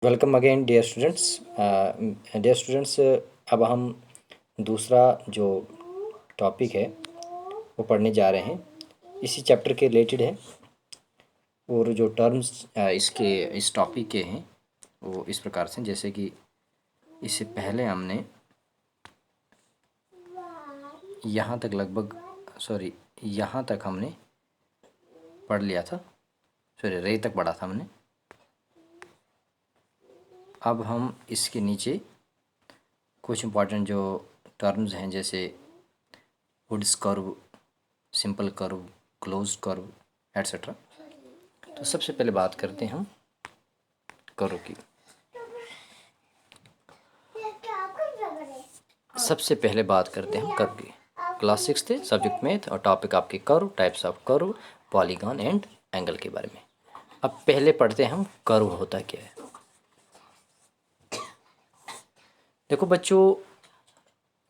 Welcome again dear students. अब हम दूसरा जो टॉपिक है वो पढ़ने जा रहे हैं, इसी चैप्टर के रिलेटेड है। और जो टर्म्स इसके इस टॉपिक के हैं वो इस प्रकार से, जैसे कि इससे पहले हमने यहाँ तक यहाँ तक हमने पढ़ लिया था, रे तक पढ़ा था हमने। अब हम इसके नीचे कुछ इम्पॉर्टेंट जो टर्म्स हैं, जैसे woods curve, simple curve, closed curve etcetera. तो सबसे पहले बात करते हैं हम कर्व की। सबसे पहले बात करते हैं हम कर्व की। क्लास 6 थे, सब्जेक्ट मैथ और टॉपिक आपके curve, types of curve, polygon and angle के बारे में। अब पहले पढ़ते हैं हम कर्व होता क्या है। देखो बच्चों,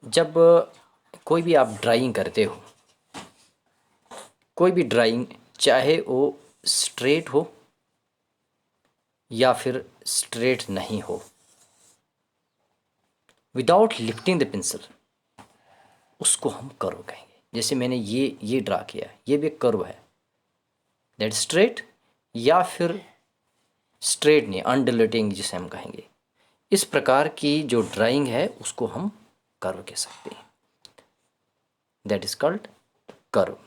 जब कोई भी आप ड्राइंग करते हो, कोई भी ड्राइंग चाहे वो स्ट्रेट हो या फिर स्ट्रेट नहीं हो, विदाउट लिफ्टिंग द पेंसिल, उसको हम कर्व कहेंगे। जैसे मैंने ये ड्रा किया, ये भी एक कर्व है, दैट स्ट्रेट या फिर स्ट्रेट नहीं, अनडुलेटिंग जिसे हम कहेंगे। इस प्रकार की जो ड्राइंग है उसको हम कर्व कह सकते हैं, दैट इज कॉल्ड कर्व।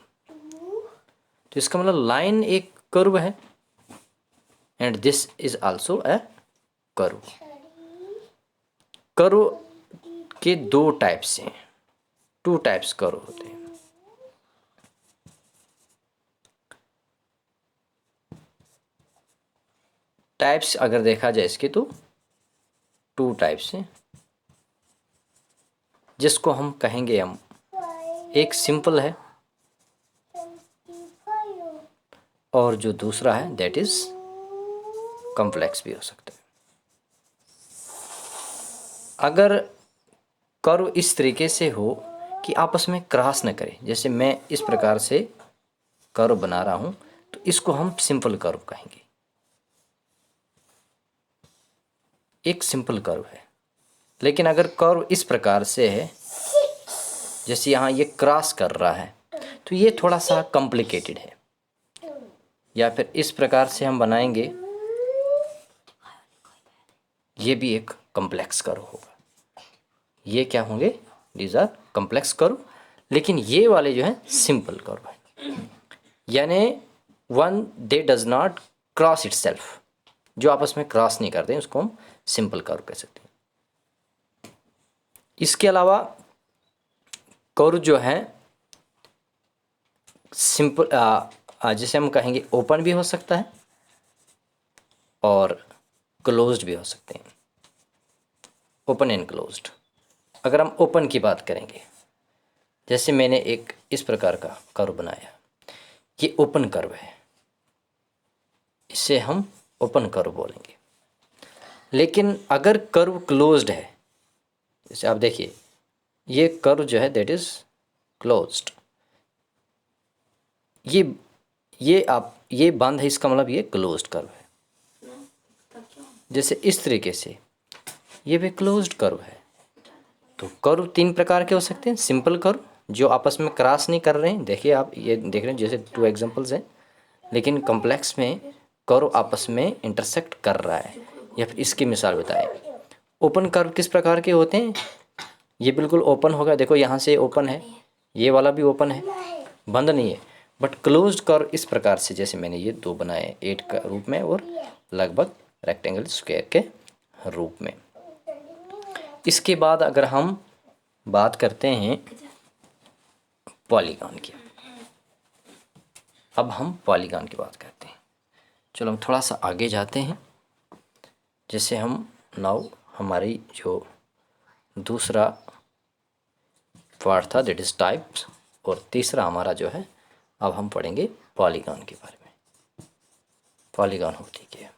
तो इसका मतलब लाइन एक कर्व है and this is also a curve. Curve के दो टाइप्स हैं, टू टाइप्स कर्व होते हैं। टाइप्स अगर देखा जाए इसके तो टू टाइप्स हैं, जिसको हम कहेंगे, हम एक सिंपल है और जो दूसरा है दैट इज कॉम्प्लेक्स भी हो सकता है। अगर कर्व इस तरीके से हो कि आपस में क्रॉस न करे, जैसे मैं इस प्रकार से कर्व बना रहा हूं, तो इसको हम सिंपल कर्व कहेंगे, एक सिंपल कर्व है। लेकिन अगर कर्व इस प्रकार से है, जैसे यहाँ ये क्रॉस कर रहा है, तो ये थोड़ा सा कॉम्प्लिकेटेड है। या फिर इस प्रकार से हम बनाएंगे, ये भी एक कॉम्प्लेक्स कर्व होगा। ये क्या होंगे, दीज आर कॉम्प्लेक्स कर्व। लेकिन ये वाले जो है सिंपल कर्व है, यानी one they does not cross itself, जो आपस में क्रॉस नहीं करते हैं, उसको हम सिंपल कर्व कह सकते हैं। इसके अलावा कर्व जो है सिंपल, जिसे हम कहेंगे ओपन भी हो सकता है और क्लोज्ड भी हो सकते हैं, ओपन एंड क्लोज्ड। अगर हम ओपन की बात करेंगे, जैसे मैंने एक इस प्रकार का कर्व बनाया, ये ओपन कर्व है, इसे हम ओपन कर्व बोलेंगे। लेकिन अगर कर्व क्लोज्ड है, जैसे आप देखिए ये कर्व जो है दैट इज क्लोज्ड, ये बंद है, इसका मतलब ये क्लोज्ड कर्व है। जैसे इस तरीके से ये भी क्लोज्ड कर्व है। तो कर्व तीन प्रकार के हो सकते हैं, सिंपल कर्व जो आपस में क्रॉस नहीं कर रहे हैं, देखिए आप ये देख रहे हैं जैसे टू एग्जांपल्स हैं। लेकिन कॉम्प्लेक्स में कर्व आपस में इंटरसेक्ट कर रहा है, या फिर इसकी मिसाल बताएं। ओपन कर्व किस प्रकार के होते हैं, ये बिल्कुल ओपन होगा, देखो यहाँ से ओपन है, ये वाला भी ओपन है, बंद नहीं है। बट क्लोज्ड कर्व इस प्रकार से, जैसे मैंने ये दो बनाए 8 का रूप में और लगभग रेक्टेंगल स्क्वायर के रूप में। इसके बाद अगर हम बात करते हैं पॉलीगॉन की, अब हम पॉलीगॉन की बात करते हैं। चलो हम थोड़ा सा आगे जाते हैं। जैसे हम नाउ हमारी जो दूसरा पार्ट था दैट इज टाइप्स, और तीसरा हमारा जो है, अब हम पढ़ेंगे पॉलीगॉन के बारे में। पॉलीगॉन होती क्या है,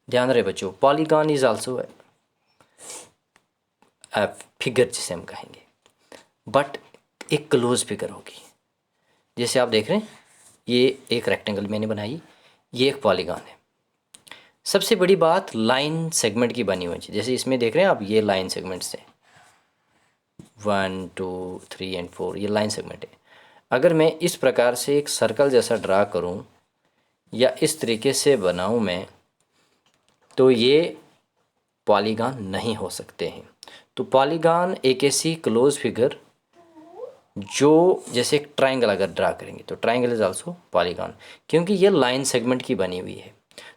ध्यान रहे बच्चों, पॉलीगॉन इज आल्सो फिगर जिसे हम कहेंगे, बट एक क्लोज फिगर होगी। जैसे आप देख रहे हैं ये एक रेक्टेंगल मैंने बनाई, ये एक पॉलीगॉन है। सबसे बड़ी बात लाइन सेगमेंट की बनी हुई है। जैसे इसमें देख रहे हैं आप, ये लाइन सेगमेंट्स हैं 1 2 3 एंड 4, ये लाइन सेगमेंट है। अगर मैं इस प्रकार से एक सर्कल जैसा ड्रा करूं या इस तरीके से बनाऊं मैं, तो ये पॉलीगॉन नहीं हो सकते हैं। तो पॉलीगॉन एक ऐसी क्लोज फिगर जो जैसे एक ट्रायंगल अगर ड्रा करेंगे तो ट्रायंगल इज आल्सो पॉलीगॉन, क्योंकि ये लाइन सेगमेंट की बनी हुई है।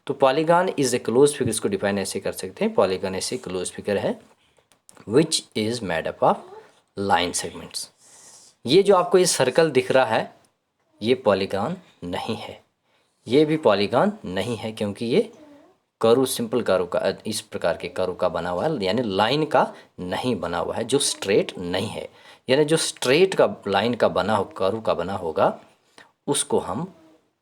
तो polygon is a close figure, इसको डिफाइन ऐसे कर सकते हैं, पॉलीगॉन ऐसी क्लोज फिगर है which is made up of line segments. ये जो आपको ये सर्कल दिख रहा है ये पॉलीगॉन नहीं है, ये भी पॉलीगॉन नहीं है, क्योंकि ये कर्व, सिंपल कर्व का, इस प्रकार के कर्व का बना हुआ है, यानी लाइन का नहीं बना हुआ है, जो स्ट्रेट नहीं है। यानी जो स्ट्रेट का लाइन का बना हो, कर्व का बना होगा, उसको हम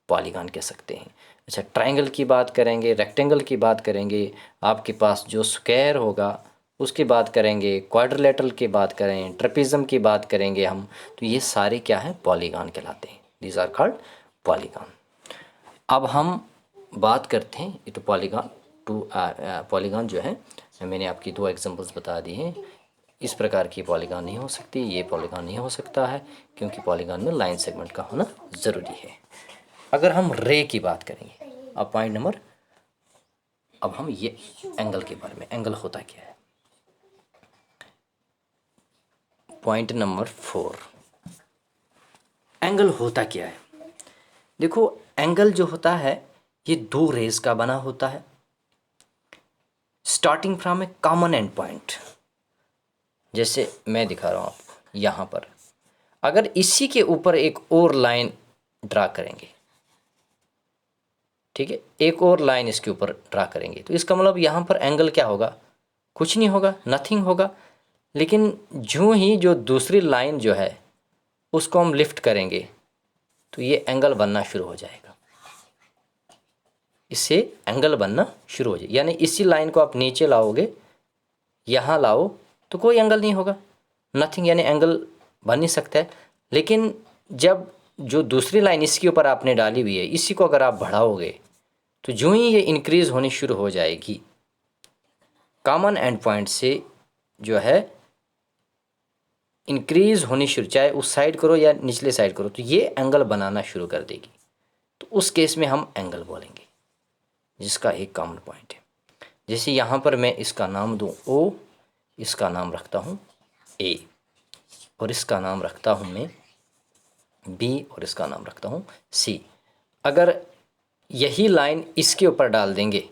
पॉलीगॉन कह सकते हैं। अच्छा, ट्रायंगल की बात करेंगे, रेक्टेंगल की बात करेंगे, आपके पास जो स्क्वायर होगा उसकी बात करेंगे, क्वाड्रिलेटरल की बात करें, ट्रेपेजियम की बात करेंगे हम, तो ये सारे क्या है, पॉलीगॉन कहलाते हैं। These are called polygon. अब हम बात करते हैं, ये तो पॉलीगॉन पॉलीगॉन जो है, मैंने आपकी 2 एग्जांपल्स बता दिए हैं। इस प्रकार की पॉलीगॉन नहीं हो सकती, ये पॉलीगॉन नहीं हो सकता है, क्योंकि पॉलीगॉन में लाइन सेगमेंट का होना ज़रूरी है। अगर हम रे की बात करेंगे, अब पॉइंट नंबर, अब हम ये एंगल के बारे में, एंगल होता क्या है, पॉइंट नंबर 4, एंगल होता क्या है। देखो, एंगल जो होता है ये 2 रेज का बना होता है, starting from A common and point. जैसे मैं दिखा रहा हूँ आपको यहाँ पर, अगर इसी के ऊपर एक और लाइन ड्रा करेंगे, ठीक है, एक और लाइन इसके ऊपर ड्रा करेंगे, तो इसका मतलब यहाँ पर एंगल क्या होगा, कुछ नहीं होगा, नथिंग होगा। लेकिन जो ही जो दूसरी लाइन जो है उसको हम लिफ्ट करेंगे तो ये एंगल बनना शुरू हो जाएगा, इससे एंगल बनना शुरू हो जाएगा। यानी इसी लाइन को आप नीचे लाओगे, यहाँ लाओ, तो कोई एंगल नहीं होगा, नथिंग, यानी एंगल बन नहीं सकता है। लेकिन जब जो दूसरी लाइन इसके ऊपर आपने डाली हुई है, इसी को अगर आप बढ़ाओगे तो जो ही ये इंक्रीज़ होनी शुरू हो जाएगी, कॉमन एंड पॉइंट से जो है इंक्रीज़ होनी शुरू, चाहे उस साइड करो या निचले साइड करो, तो ये एंगल बनाना शुरू कर देगी। तो उस केस में हम एंगल बोलेंगे, जिसका एक कॉमन पॉइंट है। जैसे यहाँ पर मैं इसका नाम दूँ O, इसका नाम रखता हूँ A, और इसका नाम रखता हूँ मैं B, और इसका नाम रखता हूँ C। अगर यही लाइन इसके ऊपर डाल देंगे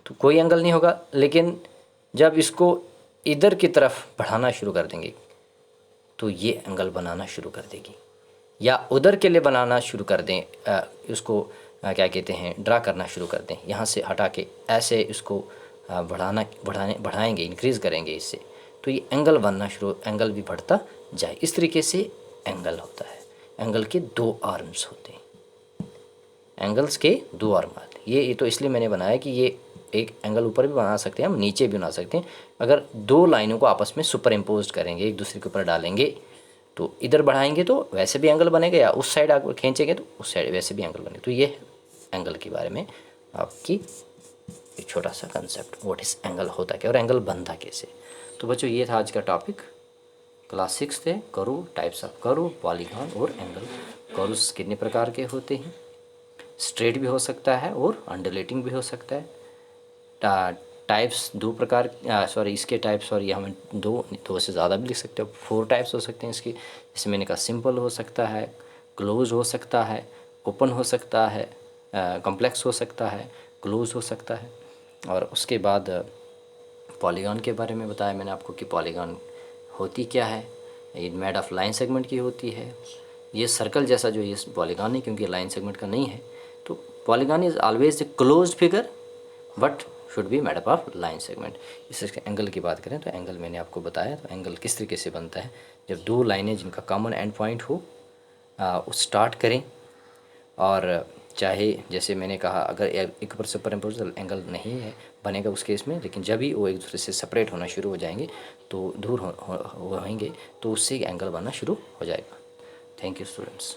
तो कोई एंगल नहीं होगा, लेकिन जब इसको इधर की तरफ बढ़ाना शुरू कर देंगे तो ये एंगल बनाना शुरू कर देगी। या उधर के लिए बनाना शुरू कर दें, उसको क्या कहते हैं, ड्रा करना शुरू कर दें, यहाँ से हटा के ऐसे इसको बढ़ाएंगे, इंक्रीज़ करेंगे इससे, तो ये एंगल बनना शुरू, एंगल भी बढ़ता जाए। इस तरीके से एंगल होता है। एंगल के 2 आर्म्स होते हैं, एंगल्स के 2 आर्म आते हैं। ये तो इसलिए मैंने बनाया कि ये एक एंगल ऊपर भी बना सकते हैं हम, नीचे भी बना सकते हैं। अगर 2 लाइनों को आपस में सुपर इम्पोज करेंगे, एक दूसरे के ऊपर डालेंगे, तो इधर बढ़ाएंगे तो वैसे भी एंगल बनेगा, या उस साइड आप खींचेंगे तो उस साइड वैसे भी एंगल बनेगा। तो ये एंगल के बारे में आपकी एक छोटा सा कंसेप्ट, व्हाट इज़ एंगल होता क्या और एंगल बनता कैसे। तो बच्चों, ये था आज का टॉपिक। क्लास 6 थे, curve, types of curve, polygon और एंगल। कर्व्स कितने प्रकार के होते हैं, स्ट्रेट भी हो सकता है और अंडुलेटिंग भी हो सकता है। टाइप्स 2 प्रकार, सॉरी इसके टाइप्स, सॉरी हमें 2 से ज़्यादा भी लिख सकते हो, 4 टाइप्स हो सकते हैं इसके। जैसे मैंने कहा, सिंपल हो सकता है, क्लोज हो सकता है, ओपन हो सकता है, कॉम्प्लेक्स हो सकता है, क्लोज हो सकता है। और उसके बाद पॉलीगॉन के बारे में बताया मैंने आपको कि पॉलीगॉन होती क्या है, ये मेड ऑफ लाइन सेगमेंट की होती है। ये सर्कल जैसा जो ये पॉलीगॉन है, क्योंकि लाइन सेगमेंट का नहीं है, तो polygon is always a closed figure but should be made up of line segment. इसके एंगल की बात करें तो एंगल मैंने आपको बताया, तो एंगल किस तरीके से बनता है, जब 2 लाइनें जिनका कॉमन एंड पॉइंट हो उस स्टार्ट करें, और चाहे जैसे मैंने कहा, अगर एक ऊपर सुपर इम्पोज एंगल नहीं है बनेगा उस केस में, लेकिन जब ही वो एक दूसरे से सेपरेट होना शुरू हो जाएंगे, तो दूर होंगे, तो उससे एंगल बनना शुरू हो जाएगा। Thank you students.